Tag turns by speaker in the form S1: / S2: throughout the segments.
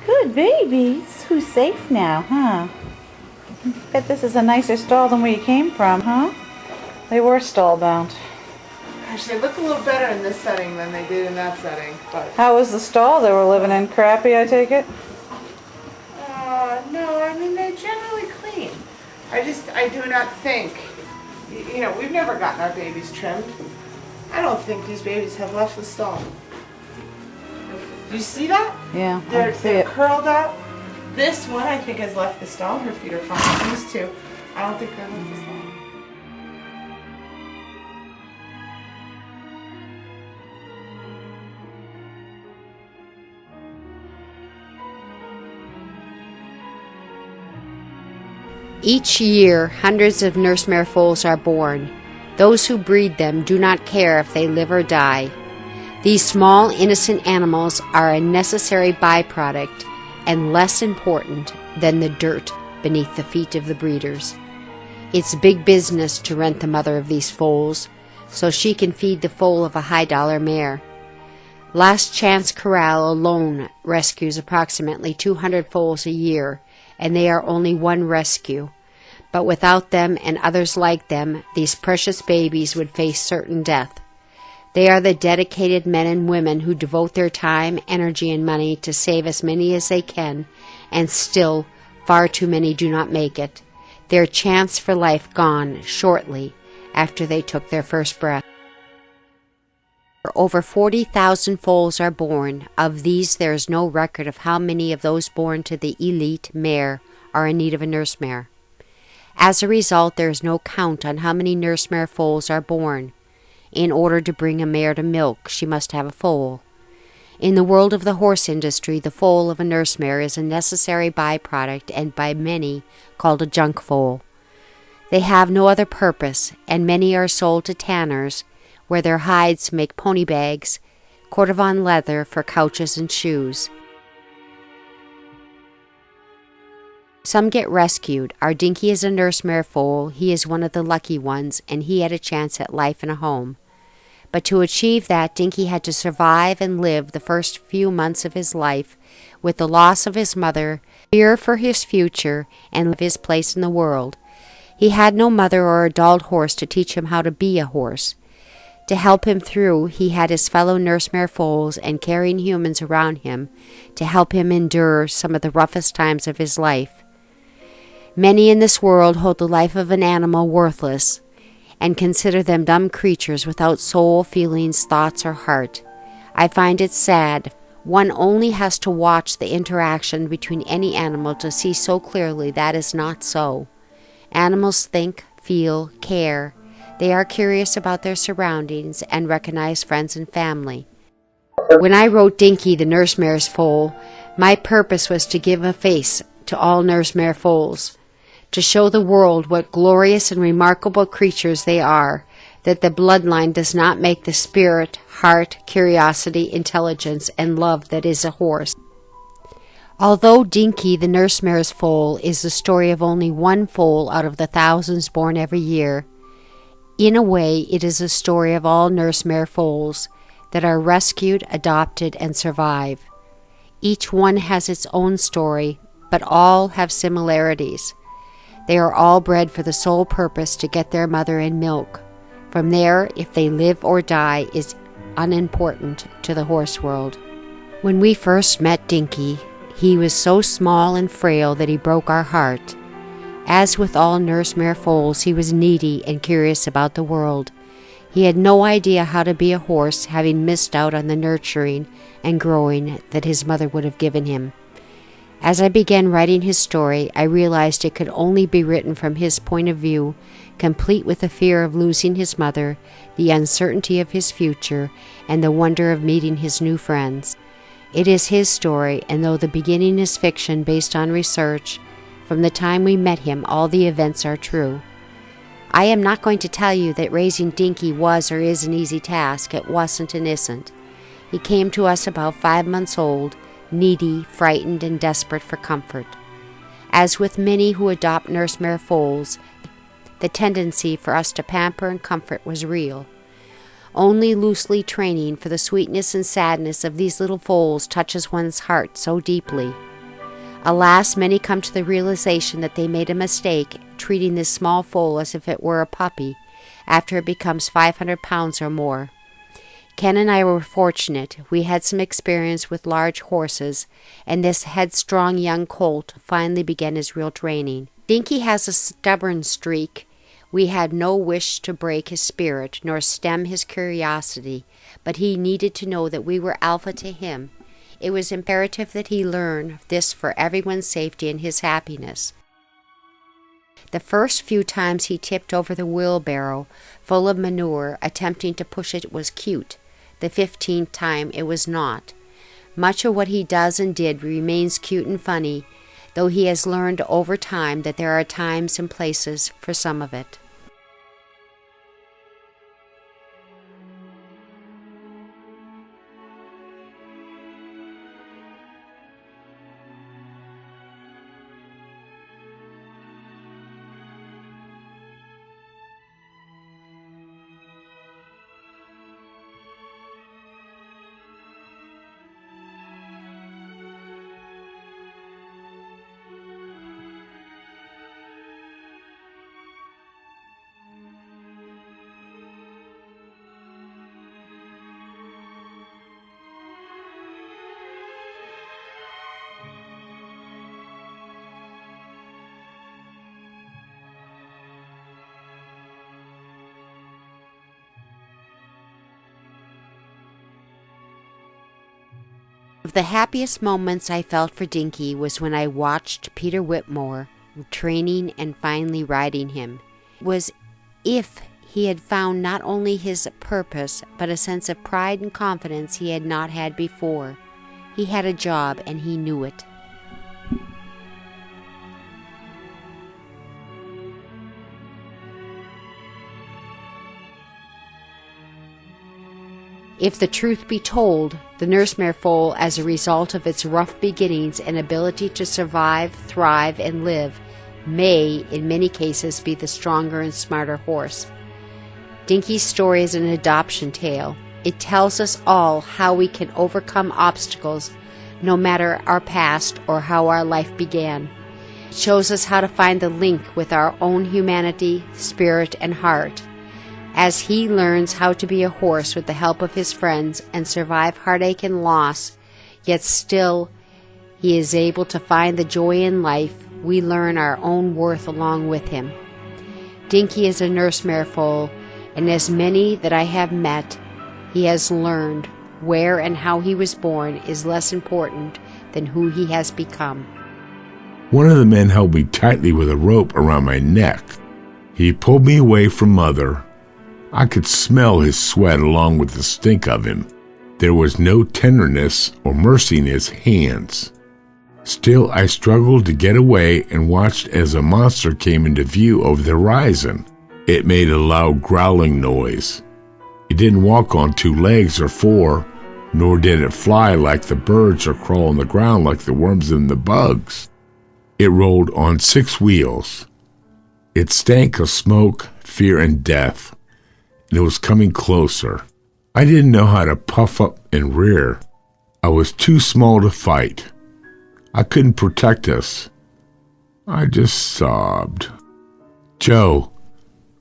S1: Good babies. Who's safe now, huh? Bet this is a nicer stall than where you came from, huh? They were stall bound.
S2: Gosh, they look a little better in this setting than they did in that setting. But
S1: How was the stall they were living in? Crappy, I take it?
S2: no, I mean they're generally clean. I do not think, we've never gotten our babies trimmed. I don't think these babies have left the stall. Do you see that?
S1: Yeah, I
S2: They're
S1: see it.
S2: curled up. This one I think has left the stall. Her feet are fine. These two, I don't think they're left the stall.
S3: Each year, hundreds of nurse mare foals are born. Those who breed them do not care if they live or die. These small, innocent animals are a necessary byproduct and less important than the dirt beneath the feet of the breeders. It's big business to rent the mother of these foals so she can feed the foal of a high-dollar mare. Last Chance Corral alone rescues approximately 200 foals a year, and they are only one rescue. But without them and others like them, these precious babies would face certain death. They are the dedicated men and women who devote their time, energy, and money to save as many as they can, and still, far too many do not make it. Their chance for life gone shortly after they took their first breath. Over 40,000 foals are born. Of these, there is no record of how many of those born to the elite mare are in need of a nurse mare. As a result, there is no count on how many nurse mare foals are born. In order to bring a mare to milk, she must have a foal. In the world of the horse industry, the foal of a nurse mare is a necessary byproduct and by many called a junk foal. They have no other purpose, and many are sold to tanners, where their hides make pony bags, cordovan leather for couches and shoes. Some get rescued. Our Dinky is a nurse mare foal. He is one of the lucky ones, and he had a chance at life and a home. But to achieve that, Dinky had to survive and live the first few months of his life with the loss of his mother, fear for his future, and of his place in the world. He had no mother or adult horse to teach him how to be a horse. To help him through, he had his fellow nurse mare foals and caring humans around him to help him endure some of the roughest times of his life. Many in this world hold the life of an animal worthless and consider them dumb creatures without soul, feelings, thoughts, or heart. I find it sad. One only has to watch the interaction between any animal to see so clearly that is not so. Animals think, feel, care. They are curious about their surroundings and recognize friends and family. When I wrote Dinky, the nurse mare's foal, my purpose was to give a face to all nurse mare foals, to show the world what glorious and remarkable creatures they are, that the bloodline does not make the spirit, heart, curiosity, intelligence, and love that is a horse. Although Dinky, the nurse mare's foal, is the story of only one foal out of the thousands born every year, in a way it is a story of all nurse mare foals that are rescued, adopted, and survive. Each one has its own story, but all have similarities. They are all bred for the sole purpose to get their mother in milk. From there, if they live or die is unimportant to the horse world. When we first met Dinky, he was so small and frail that he broke our heart. As with all nurse mare foals, he was needy and curious about the world. He had no idea how to be a horse, having missed out on the nurturing and growing that his mother would have given him. As I began writing his story, I realized it could only be written from his point of view, complete with the fear of losing his mother, the uncertainty of his future, and the wonder of meeting his new friends. It is his story, and though the beginning is fiction based on research, from the time we met him, all the events are true. I am not going to tell you that raising Dinky was or is an easy task. It wasn't and isn't. He came to us about 5 months old, needy, frightened, and desperate for comfort. As with many who adopt nurse mare foals, the tendency for us to pamper and comfort was real. Only loosely training for the sweetness and sadness of these little foals touches one's heart so deeply. Alas, many come to the realization that they made a mistake treating this small foal as if it were a puppy after it becomes 500 pounds or more. Ken and I were fortunate. We had some experience with large horses, and this headstrong young colt finally began his real training. Dinky has a stubborn streak. We had no wish to break his spirit nor stem his curiosity, but he needed to know that we were alpha to him. It was imperative that he learn this for everyone's safety and his happiness. The first few times he tipped over the wheelbarrow full of manure, attempting to push it, was cute. The 15th time it was not. Much of what he does and did remains cute and funny, though he has learned over time that there are times and places for some of it. One of the happiest moments I felt for Dinky was when I watched Peter Whitmore training and finally riding him. It was if he had found not only his purpose, but a sense of pride and confidence he had not had before. He had a job and he knew it. If the truth be told, the nurse mare foal, as a result of its rough beginnings and ability to survive, thrive, and live, may, in many cases, be the stronger and smarter horse. Dinky's story is an adoption tale. It tells us all how we can overcome obstacles, no matter our past or how our life began. It shows us how to find the link with our own humanity, spirit, and heart. As he learns how to be a horse with the help of his friends and survive heartache and loss, yet still he is able to find the joy in life, we learn our own worth along with him. Dinky is a nurse mare foal, and as many that I have met, he has learned where and how he was born is less important than who he has become.
S4: One of the men held me tightly with a rope around my neck. He pulled me away from Mother. I could smell his sweat along with the stink of him. There was no tenderness or mercy in his hands. Still, I struggled to get away and watched as a monster came into view over the horizon. It made a loud growling noise. It didn't walk on 2 legs or 4, nor did it fly like the birds or crawl on the ground like the worms and the bugs. It rolled on 6 wheels. It stank of smoke, fear, and death. And it was coming closer. I didn't know how to puff up and rear. I was too small to fight. I couldn't protect us. I just sobbed. "Joe,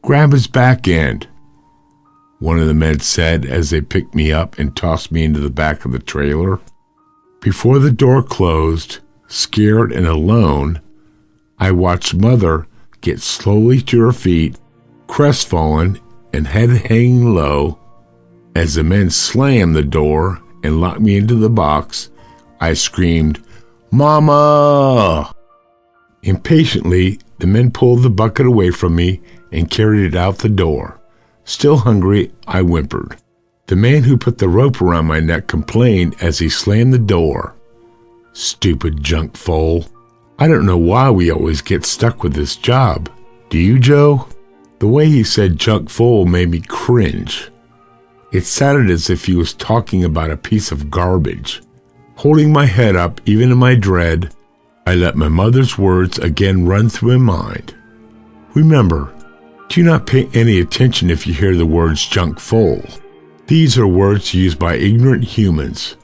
S4: grab his back end," one of the men said as they picked me up and tossed me into the back of the trailer. Before the door closed, scared and alone, I watched Mother get slowly to her feet, crestfallen and head hanging low. As the men slammed the door and locked me into the box, I screamed, "Mama!" Impatiently, the men pulled the bucket away from me and carried it out the door. Still hungry, I whimpered. The man who put the rope around my neck complained as he slammed the door. "Stupid junk foal. I don't know why we always get stuck with this job. Do you, Joe?" The way he said junk foal made me cringe. It sounded as if he was talking about a piece of garbage. Holding my head up, even in my dread, I let my mother's words again run through my mind. Remember, do not pay any attention if you hear the words junk foal. These are words used by ignorant humans.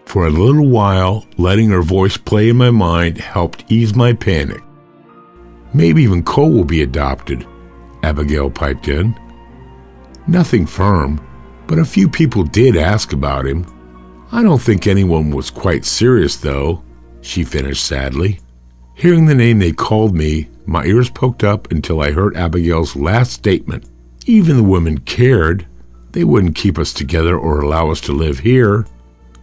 S4: For a little while, letting her voice play in my mind helped ease my panic. Maybe even Cole will be adopted, Abigail piped in. Nothing firm, but a few people did ask about him. I don't think anyone was quite serious, though, she finished sadly. Hearing the name they called me, my ears poked up until I heard Abigail's last statement. Even the women cared. They wouldn't keep us together or allow us to live here.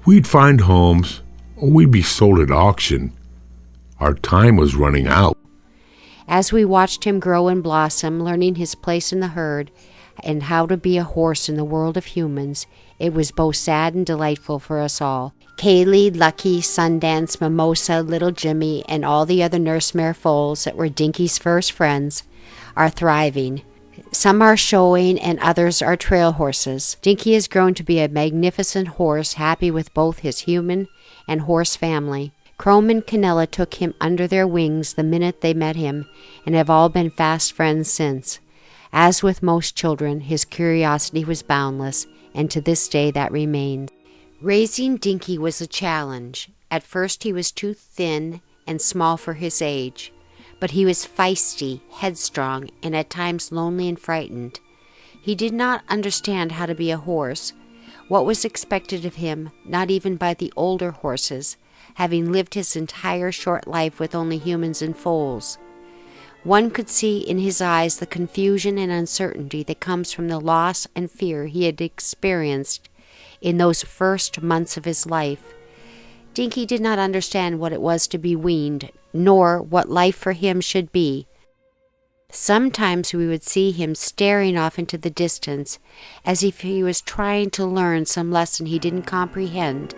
S4: We'd find homes, or we'd be sold at auction. Our time was running out.
S3: As we watched him grow and blossom, learning his place in the herd and how to be a horse in the world of humans, it was both sad and delightful for us all. Kaylee, Lucky, Sundance, Mimosa, Little Jimmy, and all the other nurse mare foals that were Dinky's first friends are thriving. Some are showing and others are trail horses. Dinky has grown to be a magnificent horse, happy with both his human and horse family. Chrome and Canella took him under their wings the minute they met him and have all been fast friends since. As with most children, his curiosity was boundless, and to this day that remains. Raising Dinky was a challenge. At first he was too thin and small for his age, but he was feisty, headstrong, and at times lonely and frightened. He did not understand how to be a horse, what was expected of him, not even by the older horses, having lived his entire short life with only humans and foals. One could see in his eyes the confusion and uncertainty that comes from the loss and fear he had experienced in those first months of his life. Dinky did not understand what it was to be weaned, nor what life for him should be. Sometimes we would see him staring off into the distance as if he was trying to learn some lesson he didn't comprehend.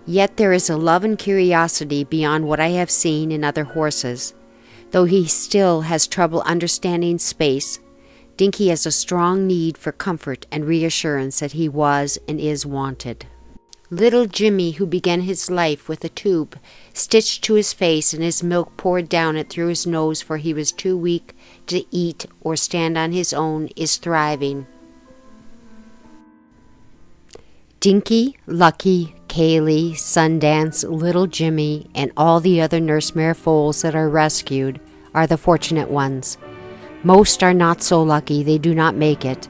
S3: Yet there is a love and curiosity beyond what I have seen in other horses. Though he still has trouble understanding space, Dinky has a strong need for comfort and reassurance that he was and is wanted. Little Jimmy, who began his life with a tube stitched to his face and his milk poured down it through his nose for he was too weak to eat or stand on his own, is thriving. Dinky, Lucky, Kaylee, Sundance, Little Jimmy, and all the other nurse mare foals that are rescued are the fortunate ones. Most are not so lucky, they do not make it.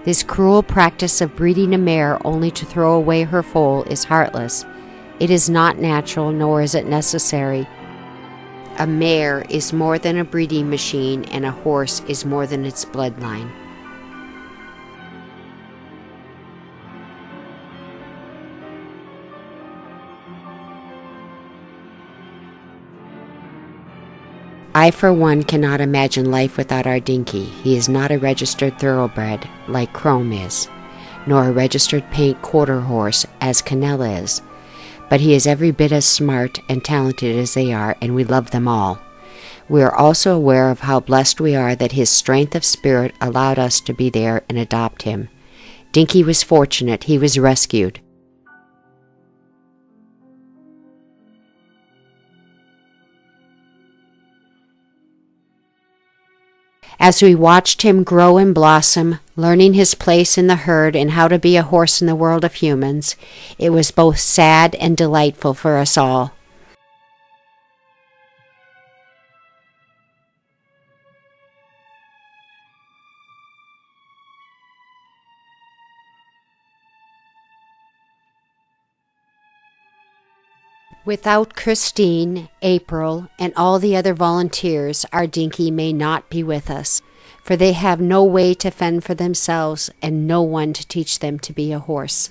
S3: This cruel practice of breeding a mare only to throw away her foal is heartless. It is not natural, nor is it necessary. A mare is more than a breeding machine, and a horse is more than its bloodline. I, for one, cannot imagine life without our Dinky. He is not a registered thoroughbred, like Chrome is, nor a registered paint quarter horse, as Canella is, but he is every bit as smart and talented as they are, and we love them all. We are also aware of how blessed we are that his strength of spirit allowed us to be there and adopt him. Dinky was fortunate. He was rescued. As we watched him grow and blossom, learning his place in the herd and how to be a horse in the world of humans, it was both sad and delightful for us all. Without Christine, April, and all the other volunteers, our Dinky may not be with us, for they have no way to fend for themselves and no one to teach them to be a horse.